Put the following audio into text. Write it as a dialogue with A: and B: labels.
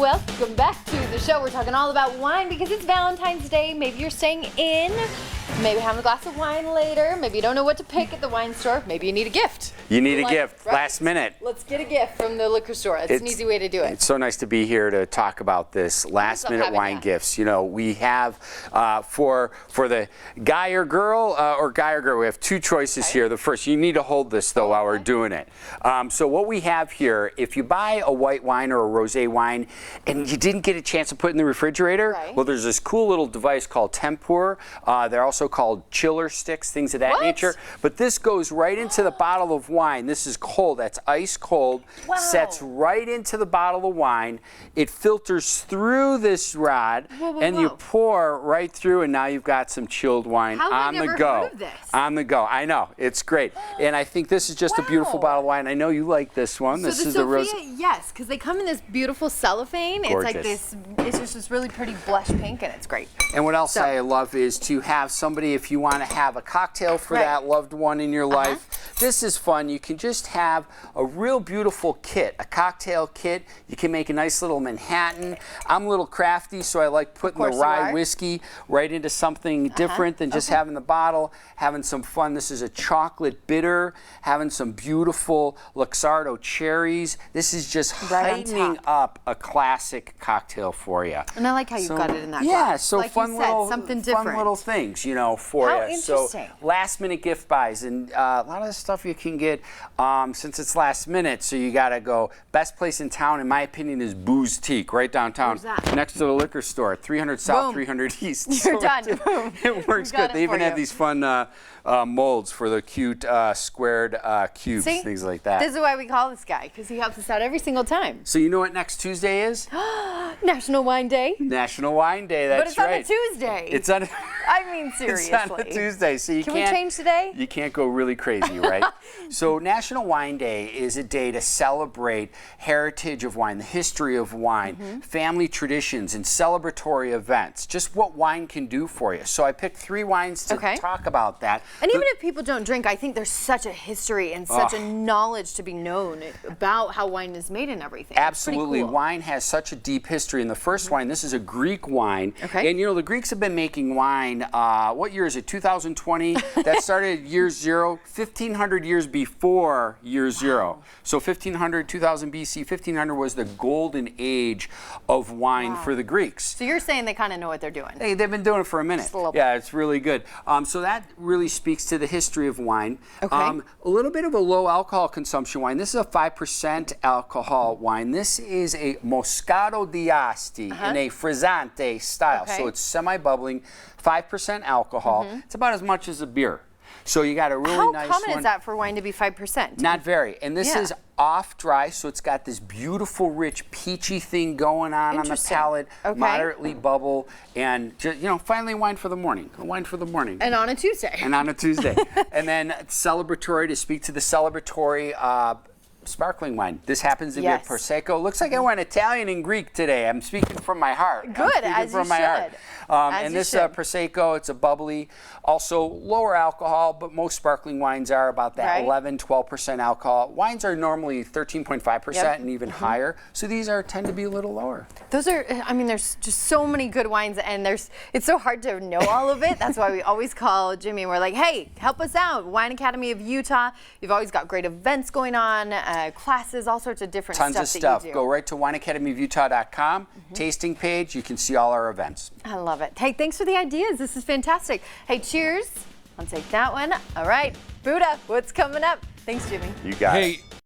A: Welcome back to the show. We're talking all about wine because it's Valentine's Day. Maybe you're staying in, maybe having a glass of wine later. Maybe you don't know what to pick at the wine store. Maybe you need a gift.
B: You need a gift,
A: right?
B: last minute.
A: Let's get a gift from the liquor store. It's an easy way to do it.
B: It's so nice to be here to talk about this last minute wine gifts. You know, we have for the guy or girl, we have two choices here. The first, you need to hold this though while we're doing it. So what we have here, if you buy a white wine or a rosé wine and you didn't get a chance to put it in the refrigerator, well, there's this cool little device called tempura. They're also called chiller sticks, things of that nature. But this goes right into the bottle of wine. This is cold. That's ice cold.
A: Wow.
B: Sets right into the bottle of wine. It filters through this rod, and you pour right through, and now you've got some chilled wine on the go.
A: Heard of this?
B: On the go. I know. It's great. And I think this is just a beautiful bottle of wine. I know you like this one.
A: So
B: this
A: the
B: is
A: Sophia,
B: the rose.
A: yes, because they come in this beautiful cellophane.
B: Gorgeous.
A: It's like this, it's just this really pretty blush pink, and it's great.
B: And what else I love is to have somebody, if you want to have a cocktail for that loved one in your life, this is fun. You can just have a real beautiful kit, a cocktail kit. You can make a nice little Manhattan. I'm a little crafty, so I like putting the rye whiskey right into something different than just having the bottle, having some fun. This is a chocolate bitter, having some beautiful Luxardo cherries. This is just heightening up a classic cocktail for you.
A: And I like how you've got it in that glass.
B: Yeah, so
A: like
B: fun
A: you said,
B: little,
A: something different.
B: fun little things, you know, for
A: How
B: you. So
A: interesting.
B: last minute gift buys, and a lot of the stuff you can get since it's last minute. So you got to go. Best place in town, in my opinion, is Booze Teak, right downtown, next to the liquor store, 300 South, 300 East.
A: You're done.
B: It works good. They even have these fun molds for the cute squared cubes, things like that.
A: This is why we call this guy, because he helps us out every single time.
B: So you know what next Tuesday is?
A: National Wine Day.
B: National Wine Day. That's right.
A: But it's on a Tuesday.
B: It's on.
A: I mean, seriously.
B: It's on a Tuesday, so you
A: Can
B: can't.
A: we change today?
B: You can't go really crazy, right? So National Wine Day is a day to celebrate heritage of wine, the history of wine, family traditions, and celebratory events. Just what wine can do for you. So I picked 3 wines to talk about that.
A: And even if people don't drink, I think there's such a history and such a knowledge to be known about how wine is made and everything.
B: Absolutely.
A: Cool.
B: Wine has such a deep history. And the first wine, this is a Greek wine.
A: Okay.
B: And you know, the Greeks have been making wine, what year is it, 2020? That started year 0, 1,500 years before year 0. So 1500, 2000 BC, 1500 was the golden age of wine for the Greeks.
A: So you're saying they kind of know what they're doing.
B: Hey, they've been doing it for a minute.
A: Just a little bit.
B: Yeah, it's really good. So that really speaks to the history of wine.
A: Okay.
B: A little bit of a low alcohol consumption wine. This is a 5% alcohol wine. This is a Moscato d'Asti in a frizzante style. So it's semi-bubbling, 5% alcohol. It's about as much as a beer. So you got a really nice one.
A: How common is that for wine to be 5%?
B: Not very. And this is off dry, so it's got this beautiful, rich, peachy thing going on the palate, moderately bubble, and just, you know, finally wine for the morning. A wine for the morning.
A: And on a Tuesday.
B: And on a Tuesday. And then celebratory, to speak to the celebratory sparkling wine. This happens to be a Prosecco. Looks like I went Italian and Greek today. I'm speaking from my heart.
A: Good, as you should.
B: And this Prosecco, it's a bubbly, also lower alcohol, but most sparkling wines are about that 11, 12% alcohol. Wines are normally 13.5% and even higher, so these tend to be a little lower.
A: Those are, I mean, there's just so many good wines, and it's so hard to know all of it. That's why we always call Jimmy and we're like, hey, help us out. Wine Academy of Utah. You've always got great events going on, classes, all sorts of different
B: Tons of stuff.
A: that you do.
B: Go right to wineacademyofutah.com, tasting page. You can see all our events.
A: I love it. Hey, thanks for the ideas. This is fantastic. Hey, cheers. I'll take that one. All right, Buddha, what's coming up? Thanks, Jimmy.
B: You got it.